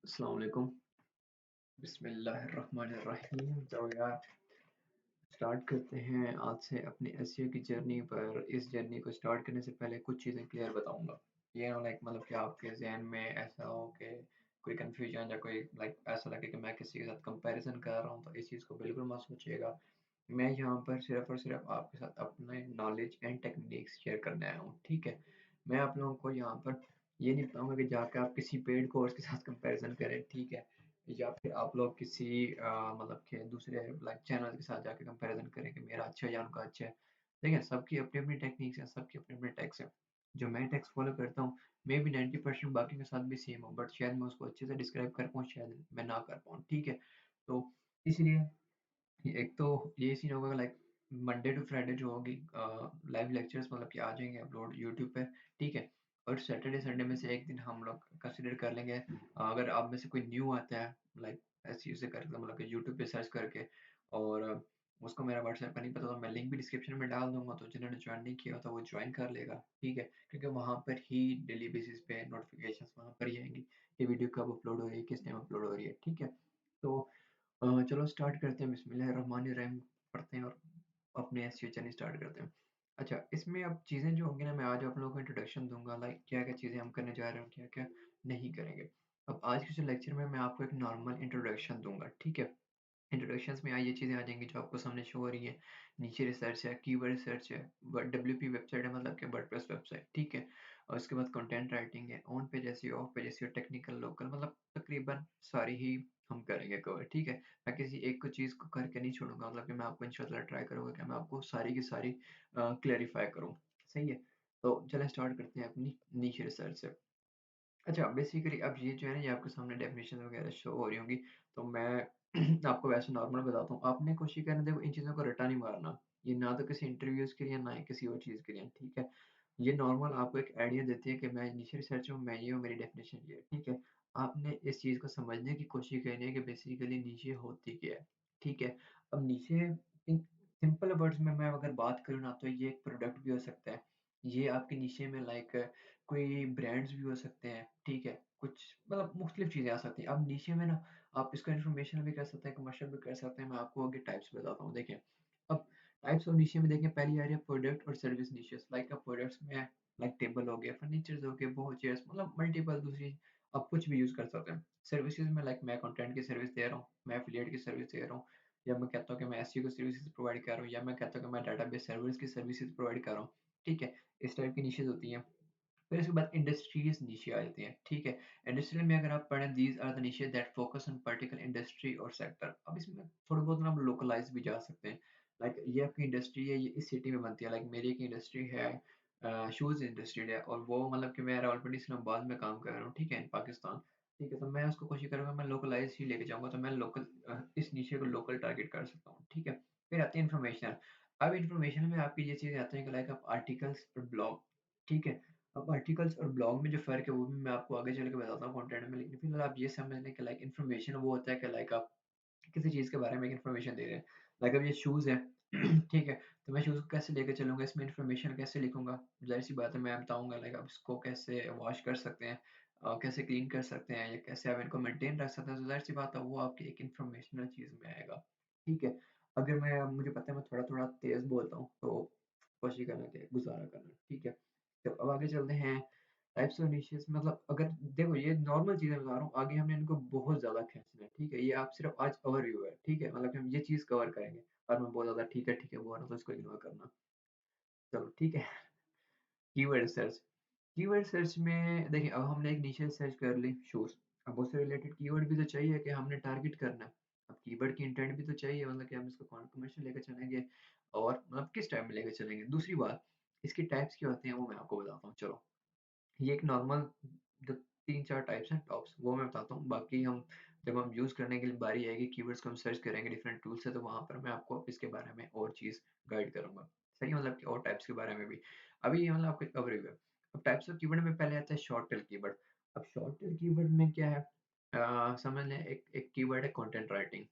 अस्सलाम वालेकुम। बिस्मिल्लाहिर्रहमानिर्रहीम। तो यार स्टार्ट करते हैं आज से अपनी एसईओ की जर्नी पर। इस जर्नी को स्टार्ट करने से पहले कुछ चीज़ें क्लियर बताऊंगा। ये ना लाइक मतलब कि आपके जहन में ऐसा हो कि कोई कंफ्यूजन या कोई लाइक ऐसा लगे कि मैं किसी के साथ कंपैरिजन कर रहा हूँ, तो इस चीज़ को बिल्कुल मत सोचिएगा। मैं यहाँ पर सिर्फ और सिर्फ आपके साथ अपने नॉलेज एंड टेक्निक्स शेयर करने आया हूँ, ठीक है। मैं आप लोगों को यहाँ पर ये नहीं बताऊंगा कि जाकर आप किसी पेड कोर्स के साथ कंपैरिजन करें, ठीक है, या फिर आप लोग किसी मतलब कि दूसरे लाइक चैनल के साथ जाके कंपैरिजन करें कि मेरा अच्छा है या उनका अच्छा है। ठीक है, सबकी अपनी अपनी टेक्निक्स है, सबकी अपने अपने टैक्स है। जो मैं टैक्स फॉलो करता हूँ, मे बी 90% बाकी के साथ भी सेम हो, बट शायद मैं उसको अच्छे से डिस्क्राइब कर पाऊँ, शायद मैं ना कर पाऊँ, ठीक है। तो इसलिए एक तो ये सीन होगा लाइक मंडे टू फ्राइडे जो होगी लाइव लेक्चर्स मतलब कि आ जाएंगे अपलोड यूट्यूब पे, ठीक है। और सैटरडे संडे में से एक दिन हम लोग कंसिडर कर लेंगे, अगर आप में से कोई न्यू आता है लाइक ऐसे यूज़ करके मतलब कि यूट्यूब पे सर्च करके, और उसको मेरा व्हाट्सएप का नहीं पता, तो मैं लिंक भी डिस्क्रिप्शन में डाल दूंगा, तो जिन्होंने ज्वाइन नहीं किया होता वो ज्वाइन कर लेगा, ठीक है। क्योंकि वहाँ पर ही डेली बेसिस पे नोटिफिकेशन वहाँ पर ही आएंगी कि वीडियो कब अपलोड हो रही है, किस टाइम अपलोड हो रही है, ठीक है। तो चलो स्टार्ट करते हैं, बिस्मिल्लाहिर्रहमानिर्रहीम पढ़ते हैं और अपने एसईओ जर्नी स्टार्ट करते हैं। अच्छा, इसमें अब चीज़ें जो होंगी ना, मैं आज आप लोगों को इंट्रोडक्शन दूँगा लाइक क्या-क्या चीज़ें हम करने जा रहे हैं, क्या-क्या नहीं करेंगे। अब आज के जो लेक्चर में मैं आपको एक नॉर्मल इंट्रोडक्शन दूँगा, ठीक है। इंट्रोडक्शंस में ये चीज़ें आ जाएँगी जो आपको सामने शो हो रही हैं। नीचे रिसर्च है, कीवर्ड रिसर्च है, व डब्ल्यूपी वेबसाइट है मतलब कि वर्डप्रेस वेबसाइट, ठीक है। और उसके बाद कंटेंट राइटिंग है, on page SEO, of page SEO, technical, local, मतलब तकरीबन सारी ही हम करेंगे कवर, ठीक है। मैं किसी एक को चीज़ को करके नहीं छोड़ूँगा, मतलब कि मैं आपको इंशाल्लाह ट्राई करूँगा कि मैं आपको सारी की सारी क्लैरिफ़ाई करूँ, सही है। तो चलें स्टार्ट करते हैं अपनी नीश रिसर्च से। अच्छा, बेसिकली अब ये जो है ना, ये आपके सामने डेफिनेशन वगैरह शो हो रही होंगी, तो मैं आपको वैसे नॉर्मल बताता हूँ। आपने कोशिश करनी, देखो इन चीज़ों को रट्टा नहीं मारना। ये ना तो किसी इंटरव्यूज़ के लिए, ना ही किसी और चीज़ के लिए, ठीक है। ये नॉर्मल आपको एक आइडिया देती है कि मैं नीचे रिसर्च हूँ, मैं ये हूँ, मेरी डेफिनेशन ये है, ठीक है। आपने इस चीज़ को समझने की कोशिश करनी है कि बेसिकली नीचे होती क्या है, ठीक है। अब नीचे इन सिंपल वर्ड्स में मैं अगर बात करूँ ना, तो ये एक प्रोडक्ट भी हो सकता है। ये आपके नीचे में लाइक कोई ब्रांड्स भी हो सकते हैं, ठीक है। कुछ मतलब मुख्तलिफ चीज़ें आ सकती हैं। अब नीचे में ना आप इसको इन्फॉर्मेशन भी कर सकते हैं, कमर्शियल भी कर सकते हैं। मैं आपको आगे टाइप्स बताता हूँ, देखें। अब टाइप्स ऑफ नीचे में देखें, पहली आ रही है प्रोडक्ट और सर्विस निशेस। लाइक अब प्रोडक्ट्स में लाइक टेबल हो गया, फर्नीचर्स हो गए, बहुत चेयर्स, मतलब मल्टीपल दूसरी आप कुछ भी यूज़ कर सकते हैं। सर्विसेज में लाइक मैं कंटेंट की सर्विस दे रहा हूँ, मैं एफिलिएट की सर्विस दे रहा हूँ, या मैं कहता हूँ कि मैं एसईओ की सर्विसेज प्रोवाइड कर रहा हूँ, या मैं कहता हूँ कि मैं डेटाबेस सर्विस की सर्विसेज प्रोवाइड कर रहा हूँ, ठीक है। इस टाइप की निशेस होती हैं। फिर उसके बाद इंडस्ट्रीज नीचे आ जाती हैं, ठीक है। इंडस्ट्रियल में अगर आप पढ़ें, these are the niches that focus on particular industry और सेक्टर। अब इसमें थोड़े बहुत ना आप लोकलाइज भी जा सकते हैं। लाइक ये आपकी इंडस्ट्री है, ये इस सिटी में बनती है। लाइक मेरी एक इंडस्ट्री है, शूज़ इंडस्ट्री है, और वो मतलब कि मैं ऑलरेडी इस्लामाबाद में काम कर रहा हूँ, ठीक है, इन पाकिस्तान। ठीक है, तो मैं उसको कोशिश करूँगा, मैं लोकलाइज ही लेके जाऊँगा, तो मैं लोकल इस नीचे को लोकल टारगेट कर सकता हूँ, ठीक है। फिर आती है इन्फॉर्मेशन। अब इन्फॉर्मेशन में आपकी ये चीज़ें आती हैं कि लाइक आप आर्टिकल्स और ब्लॉग, ठीक है। अब आर्टिकल्स और ब्लॉग में जो फ़र्क है वो भी मैं आपको आगे चल के बताता हूँ कंटेंट में, लेकिन फिलहाल आप ये समझ लें कि लाइक इन्फॉर्मेशन वो होता है कि लाइक आप किसी चीज़ के बारे में एक इन्फॉर्मेशन दे रहे हैं। लाइक अब ये शूज़ है, ठीक है, तो मैं शूज़ को कैसे लेके चलूँगा, इसमें इन्फॉर्मेशन कैसे लिखूँगा? ज़ाहिर-सी बात है, मैं बताऊँगा लाइक आप इसको कैसे वॉश कर सकते हैं, कैसे क्लीन कर सकते हैं, या कैसे आप इनको मेंटेन रख सकते हैं, तो ज़ाहिर-सी बात है वो आपकी एक इन्फॉर्मेशनल चीज़ में आएगा, ठीक है। अगर मैं मुझे पता है मैं थोड़ा-थोड़ा तेज़ बोलता हूँ, तो कोशिश करना कि गुज़ारा करना, ठीक है। तो अब आगे चलते हैं। टाइप्स ऑफ निशेस, मतलब अगर देखो ये नॉर्मल चीज़ें बता रहा हूँ, आगे हमने इनको बहुत ज़्यादा खींचना है, ठीक है। ये आप सिर्फ आज ओवरव्यू है, ठीक है, मतलब कि हम ये चीज़ कवर करेंगे, और मैं बहुत ज़्यादा ठीक है बोल रहा हूँ, तो इसको इग्नोर करना। चलो ठीक है। Keyword search. कीवर्ड सर्च में देखिए, अब हमने एक निशा सर्च कर ली, शूज़। अब उससे रिलेटेड कीवर्ड भी तो चाहिए कि हमने टारगेट करना है। अब कीवर्ड की इंटेंट भी तो चाहिए, मतलब कि हम इसको कौन कमर्शियल लेके चलेंगे, और मतलब किस टाइप में लेके चलेंगे। दूसरी बात, इसकी टाइप्स क्या होती हैं वो मैं आपको बताता हूँ, चलो। ये एक नॉर्मल जो 3-4 टाइप्स हैं टॉप्स, वो मैं बताता हूँ। बाकी हम जब हम यूज़ करने के लिए बारी आएगी, कीवर्ड्स को हम सर्च करेंगे डिफरेंट टूल से, तो वहाँ पर मैं आपको इसके बारे में और चीज़ गाइड करूँगा। सही है, मतलब कि और टाइप्स के बारे में भी। अभी ये मतलब आपको एक ओवरव्यू है। अब टाइप्स ऑफ कीवर्ड में पहले आता है शॉर्ट टेल कीवर्ड। अब शॉर्ट टेल कीवर्ड में क्या है? समझ लें एक एक कीवर्ड है कंटेंट राइटिंग,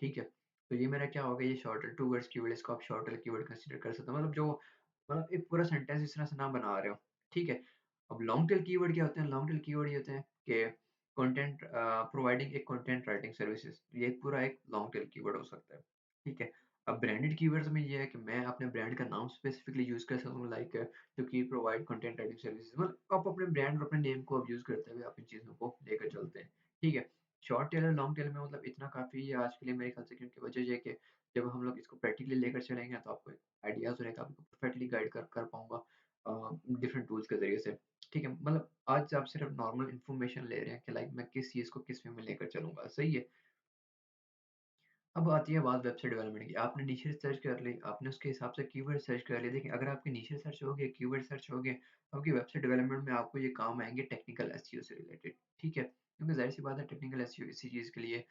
ठीक है? तो ये मेरा क्या होगा, ये शॉर्ट टेल 2 वर्ड्स कीवर्ड, इसको आप शॉर्ट टेल कीवर्ड कंसीडर कर सकते हो। मतलब जो मतलब एक पूरा सेंटेंस इस तरह से ना बना रहे हो, ठीक है? अब लॉन्ग टेल कीवर्ड क्या होते हैं? लॉन्ग टेल कीवर्ड ये होते हैं कि content providing a content writing services, ये एक पूरा एक लॉन्ग टेल कीवर्ड हो सकता है, ठीक है। अब ब्रांडेड कीवर्ड्स में ये है कि मैं अपने ब्रांड का नाम स्पेसिफिकली यूज कर सकता हूँ, लाइक जो कि प्रोवाइड कंटेंट राइटिंग सर्विसेज, मतलब आप अपने ब्रांड और अपने नेम को अब यूज करते हुए आप इन चीजों को लेकर चलते हैं, ठीक है। शॉर्ट टेल और लॉन्ग टेल में मतलब इतना काफी है आज के लिए मेरे ख्याल से, क्योंकि वजह ये है कि जब हम लोग इसको प्रैक्टिकली लेकर चलेंगे तो आपको आइडियाज रहेगा, आपको परफेक्टली गाइड कर पाऊंगा डिफरेंट टूल्स के जरिए से, ठीक है। मतलब आज आप सिर्फ नॉर्मल इन्फॉर्मेशन ले रहे हैं कि लाइक मैं किस चीज़ को किस वे में लेकर चलूँगा, सही है। अब आती है बात वेबसाइट डेवलपमेंट की। आपने नीचे सर्च कर ली, आपने उसके हिसाब से कीवर्ड सर्च कर लिए। देखिए, अगर आपके नीचे सर्च हो गए, कीवर्ड सर्च हो गए, तो आपकी वेबसाइट डेवलपमेंट में आपको ये काम आएँगे टेक्निकल एसईओ से रिलेटेड, ठीक है? क्योंकि ज़ाहिर-सी बात है टेक्निकल एसईओ इसी चीज़ के लिए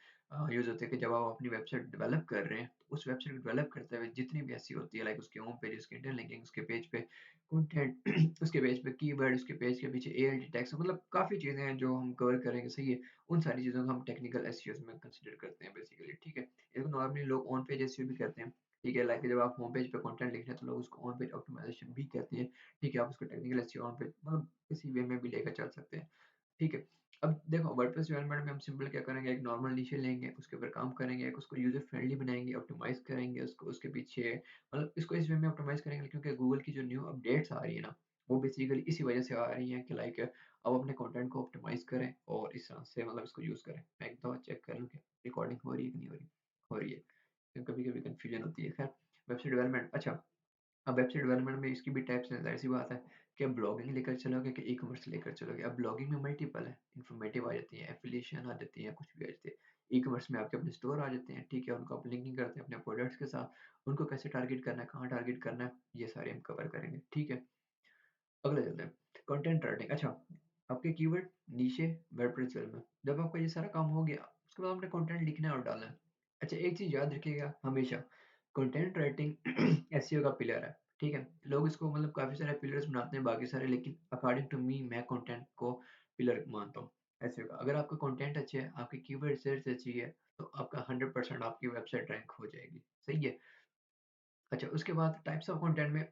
यूज़ होते हैं कि जब आप अपनी वेबसाइट डेवलप कर रहे हैं, तो उस वेबसाइट को डेवलप करते हुए जितनी भी एसईओ होती है, लाइक उसके होम पेज, उसके इंटरलिंकिंग, उसके पेज पे कंटेंट, उसके पेज पे कीवर्ड, उसके पेज के पीछे एएलटी टैग्स, मतलब काफ़ी चीज़ें हैं जो हम कवर करेंगे, सही है? उन सारी चीज़ों को हम टेक्निकल एसईओ में कंसीडर करते हैं बेसिकली, ठीक है? इसको नॉर्मली लोग ऑन पेज एसईओ भी करते हैं, ठीक है? लाइक जब आप होम पेज पे कंटेंट लिख रहे हैं तो लोग उसको ऑन पेज ऑप्टिमाइजेशन भी कहते हैं, ठीक है? आप उसको टेक्निकल एसईओ ऑन पेज, मतलब किसी वे में भी लेकर चल सकते हैं, ठीक है? अब देखो वर्डप्रेस डेवलपमेंट में हम सिंपल क्या करेंगे, एक नॉर्मल नीचे लेंगे, उसके ऊपर काम करेंगे, एक उसको यूज़र फ्रेंडली बनाएँगे, ऑप्टिमाइज़ करेंगे उसको, उसके पीछे मतलब इसको इस वे में ऑप्टिमाइज़ करेंगे क्योंकि गूगल की जो न्यू अपडेट्स आ रही है ना, वो बेसिकली इसी वजह से आ रही हैं कि लाइक आप अपने कंटेंट को ऑप्टिमाइज़ करें और इस तरह से मतलब इसको यूज़ करें। मैं एक दफ़ा चेक कर लूँ कि रिकॉर्डिंग हो रही है कि नहीं हो रही? हो रही है। कभी-कभी कन्फ्यूजन होती है। खैर, वेबसाइट डेवलपमेंट, अच्छा, अब वेबसाइट डेवलपमेंट में इसकी भी टाइप्स हैं, ज़ाहिर-सी बात है कि आप ब्लॉगिंग लेकर चलोगे कि ई-कॉमर्स लेकर चलोगे। अब ब्लॉगिंग में मल्टीपल है, इन्फॉर्मेटिव आ जाती है, एफिलिएशन आ जाती है, कुछ भी आ जाती है। ई-कॉमर्स में आपके अपने स्टोर आ जाते हैं, ठीक है? उनको आप लिंकिंग करते हैं अपने प्रोडक्ट्स के साथ, उनको कैसे टारगेट करना है, कहाँ टारगेट करना है, ये सारे हम कवर करेंगे, ठीक है? अगला चलते हैं, कंटेंट राइटिंग। अच्छा, आपके कीवर्ड नीचे वर्डप्रेस में, जब आपका ये सारा काम हो गया, उसके बाद आपने कंटेंट लिखना है और डालना है। अच्छा, एक चीज़ याद रखिएगा हमेशा, कंटेंट राइटिंग एसईओ का पिलर है, ठीक है? लोग इसको मतलब काफ़ी सारे पिलर्स बनाते हैं बाकी सारे, लेकिन अकॉर्डिंग टू मी मैं कंटेंट को पिलर मानता हूँ एसईओ का। अगर आपका कंटेंट अच्छे है, आपकी कीवर्ड सर्च अच्छी है, तो आपका 100% आपकी वेबसाइट रैंक हो जाएगी, सही है? अच्छा, उसके बाद टाइप्स ऑफ कंटेंट में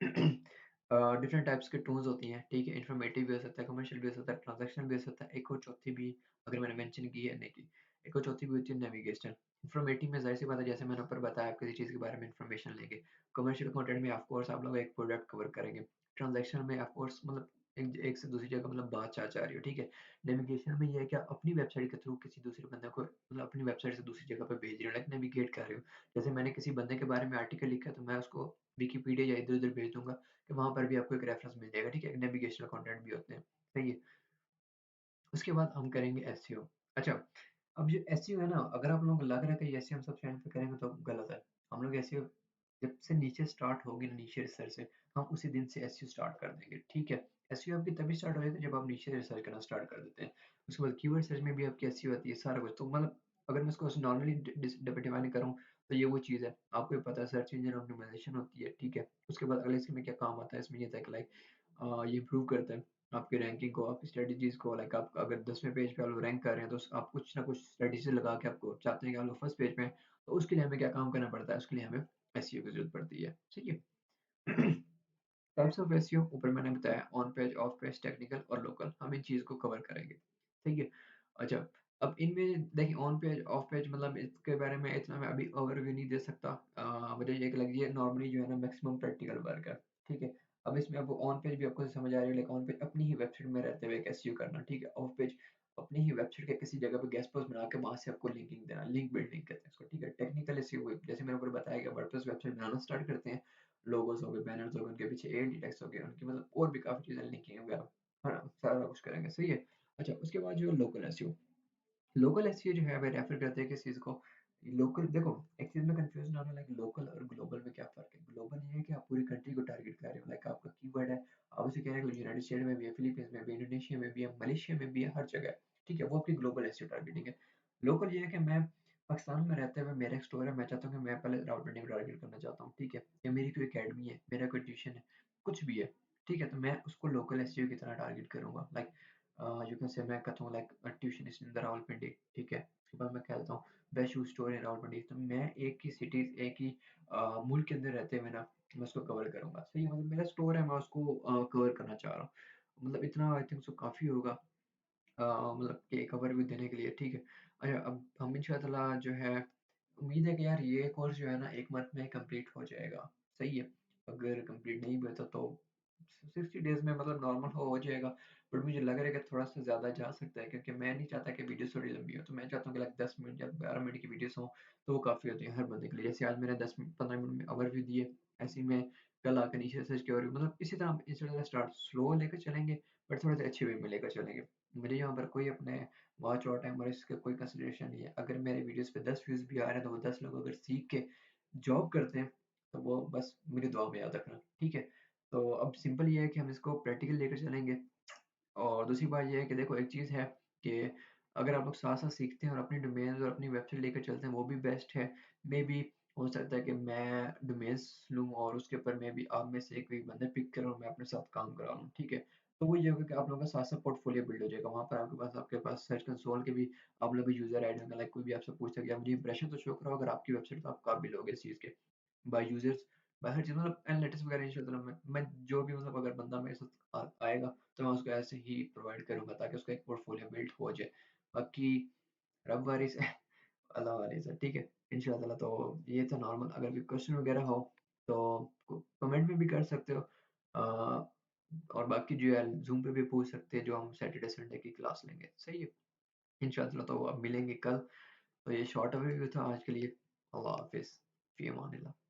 डिफरेंट टाइप्स के टूल्स होती हैं, ठीक है? इन्फॉर्मेटिव भी हो सकता है, कमर्शियल भी हो सकता है, ट्रांज़ैक्शनल भी हो सकता है। एक और चौथी भी अगर मैंने मेंशन की है नहीं की, एक और चौथी भी होती है नेविगेशन। इन्फॉर्मेटिव में ज़ाहिर-सी बात है, जैसे मैंने ऊपर बताया, आप किसी चीज़ के बारे में इन्फॉर्मेशन लेंगे। कमर्शियल कंटेंट में ऑफ कोर्स आप लोग एक प्रोडक्ट कवर करेंगे। ट्रांज़ैक्शन में ऑफ कोर्स मतलब एक एक से दूसरी जगह मतलब बात चाह रही हो, ठीक है? नेविगेशन में ये है कि आप अपनी वेबसाइट के थ्रू किसी दूसरे बंदे को मतलब अपनी वेबसाइट से दूसरी जगह पे भेज रहे हो, लाइक नेविगेट कर रहे हो। जैसे मैंने किसी बंदे के बारे में आर्टिकल लिखा है, तो मैं उसको विकिपीडिया या इधर-उधर भेज दूँगा कि वहाँ पर भी आपको एक रेफ़रेंस मिल जाएगा, ठीक है? नेविगेशनल कंटेंट भी होते हैं, सही है? उसके बाद हम करेंगे एसईओ। अच्छा, अब जो एसईओ है ना, अगर आप लोगों को लग रहा है कि ये एसईओ हम सब चैनल पे करेंगे तो गलत है। हम लोग एसईओ जब से नीचे स्टार्ट होगी ना, नीचे रिसर्च से, हम उसी दिन से एसईओ स्टार्ट कर देंगे, ठीक है? एसईओ आपकी तभी स्टार्ट हो जाती है जब आप नीचे रिसर्च करना स्टार्ट कर देते हैं। उसके बाद कीवर्ड सर्च में भी आपकी एसईओ आती है, सारा कुछ। तो मतलब अगर मैं इसको नॉर्मली डिफाइन करूँ, तो ये वो चीज़ है। आपको भी पता है सर्च इंजन ऑप्टिमाइज़ेशन होती है, ठीक है? उसके बाद अगले इसमें क्या काम आता है, इसमें ये था कि लाइक ये इम्प्रूव करता है आपकी रैंकिंग को, आपकी स्ट्रैटेजीज़ को। लाइक आप अगर 10वें पेज पे आप लोग रैंक कर रहे हैं, तो आप कुछ ना कुछ स्ट्रैटेजी लगा के आपको चाहते हैं कि आप लोग फर्स्ट पेज पे हैं, तो उसके लिए हमें क्या काम करना पड़ता है? उसके लिए हमें एसईओ की ज़रूरत पड़ती है, सही है? टाइप्स ऑफ एसईओ ऊपर मैंने बताया, on page, of page, technical और लोकल, हम इन चीज़ को कवर करेंगे, ठीक है? अच्छा, अब इनमें देखिए ऑन पेज, ऑफ पेज, मतलब इसके बारे में इतना मैं अभी ओवरव्यू नहीं दे सकता। वजह ये कि लगी है नॉर्मली जो है ना मैक्सिमम प्रैक्टिकल वर्क है, ठीक है? अब इसमें अब ऑन पेज भी आपको समझ आ रही है, लाइक ऑन पेज अपनी ही वेबसाइट में रहते हुए एक एसईओ करना, ठीक है? ऑफ पेज अपनी ही वेबसाइट के किसी जगह पे गेस्ट पोस्ट बना के वहाँ से आपको लिंकिंग देना, लिंक बिल्डिंग कहते हैं इसको, ठीक है? टेक्निकल एसईओ जैसे मैंने ऊपर बताया कि वर्डप्रेस वेबसाइट बनाना स्टार्ट करते हैं, लोगोस हो गए, बैनर्स हो गए, उनके पीछे एआई टेक्स्ट हो गए, उनकी मतलब और भी काफ़ी चीज़ें लिंकिंग वगैरह, हाँ, सारा कुछ करेंगे, सही है? अच्छा, उसके बाद जो है लोकल एसईओ। लोकल एसईओ जो है, वह रेफर करते हैं किस चीज़ को? लोकल, देखो एक चीज़ में कन्फ्यूज़न ना हो, लाइक लोकल और ग्लोबल में क्या फ़र्क है? ग्लोबल ये है कि आप पूरी कंट्री को टारगेट कर रहे हो, लाइक आपका कीवर्ड है, आप उसे कह रहे हो यूनाइटेड स्टेट में भी है, फिलीपींस में भी है, इंडोनेशिया में भी है, मलेशिया में भी है, हर जगह है, ठीक है? वो आपकी ग्लोबल एसईओ टारगेटिंग है। लोकल ये है कि मैं पाकिस्तान में रहते हुए मेरा एक स्टोर है, मैं चाहता हूँ कि मैं पहले राउटर को टारगेट करना चाहता हूँ, ठीक है? या मेरी कोई अकेडमी है, मेरा कोई ट्यूशन है, कुछ भी है, ठीक है? तो मैं उसको लोकल एसईओ की तरह टारगेट करूँगा, लाइक यू कैन से मैं कहता हूँ like tuition is in the Rawalpindi, ठीक है? उसके बाद मैं कहता हूँ best shoe store in Rawalpindi, तो मैं एक ही सिटीज़, एक ही मुल्क के अंदर रहते हुए ना मैं उसको कवर करूँगा। सही है, मतलब मेरा स्टोर है, मैं उसको कवर करना चाह रहा हूँ। मतलब इतना आई थिंक सो काफ़ी होगा। मतलब कि एक ओवरव्यू देने के लिए, ठीक है। अच्छा, अब हम इंशाअल्लाह जो है उम्मीद है कि यार ये कोर्स जो है ना 1 मंथ में कंप्लीट हो जाएगा, सही है। अगर कंप्लीट नहीं भी होता तो 60 डेज़ में मतलब नॉर्मल हो जाएगा। बट मुझे लग रहा है कि थोड़ा-सा ज़्यादा जा सकता है क्योंकि मैं नहीं चाहता कि वीडियोज़ थोड़ी लंबी हो। तो मैं चाहता हूँ कि लाइक 10 मिनट या 12 मिनट की वीडियोज़ हों, तो वो काफ़ी होती है हर बंदे के लिए। जैसे आज मैंने 10 मिनट 15 मिनट में ओवरव्यू दिए, ऐसे ही मैं कल आकर नीचे से इसके ओवरव्यू मतलब इसी तरह हम इंशाल्लाह स्टार्ट स्लो लेकर चलेंगे, बट थोड़े से अच्छे वे में लेकर चलेंगे। मुझे यहाँ पर कोई अपने वॉच और टाइम और इसका कोई कंसिडरेशन नहीं है। अगर मेरे वीडियोज़ पे 10 व्यूज़ भी आ रहे हैं, तो वो 10 लोग अगर सीख के जॉब करते हैं, तो वो बस मेरी दुआ में याद रखना, ठीक है? तो अब सिंपल ये है कि हम इसको प्रैक्टिकल लेकर चलेंगे। और दूसरी बात ये है कि देखो एक चीज़ है कि अगर आप लोग साथ-साथ सीखते हैं और अपनी डोमेन्स और अपनी वेबसाइट लेकर चलते हैं, वो भी बेस्ट है। मेबी हो सकता है कि मैं डोमेन्स लूँ और उसके ऊपर मेबी आप में से कोई बंदा पिक करूँ और मैं अपने साथ काम करा लूँ, ठीक है? तो वो ये होगा कि आप लोगों का साथ-साथ पोर्टफोलियो बिल्ड हो जाएगा। वहाँ पर आपके पास सर्च कंसोल के भी आप लोग का यूज़र आईडी होगा, लाइक कोई भी आपसे पूछता है कि आप मुझे इंप्रेशन तो शो कराओ अगर आपकी वेबसाइट तो आप काबिल होगे इस चीज़ के। बाय यूज़र्स, बाय हर चीज़ मतलब एनालिटिक्स वगैरह इंशाल्लाह मैं जो भी मतलब अगर बंदा मेरे साथ आएगा तो मैं उसको ऐसे ही प्रोवाइड करूँगा ताकि उसका एक पोर्टफोलियो बिल्ड हो जाए। बाकी रब वारिस है, अल्लाह वारिस है, ठीक है? इंशाअल्लाह तो ये था नॉर्मल अगर कोई क्वेश्चन वगैरह हो तो कमेंट में भी कर सकते हो। और बाकी जो है ज़ूम पे भी पूछ सकते हैं जो हम सैटरडे संडे की क्लास लेंगे, सही है? इंशाअल्लाह तो अब मिलेंगे कल। तो ये शॉर्ट ओवरव्यू था आज के लिए। अल्लाह हाफ़िज़, फ़ी अमानिल्लाह।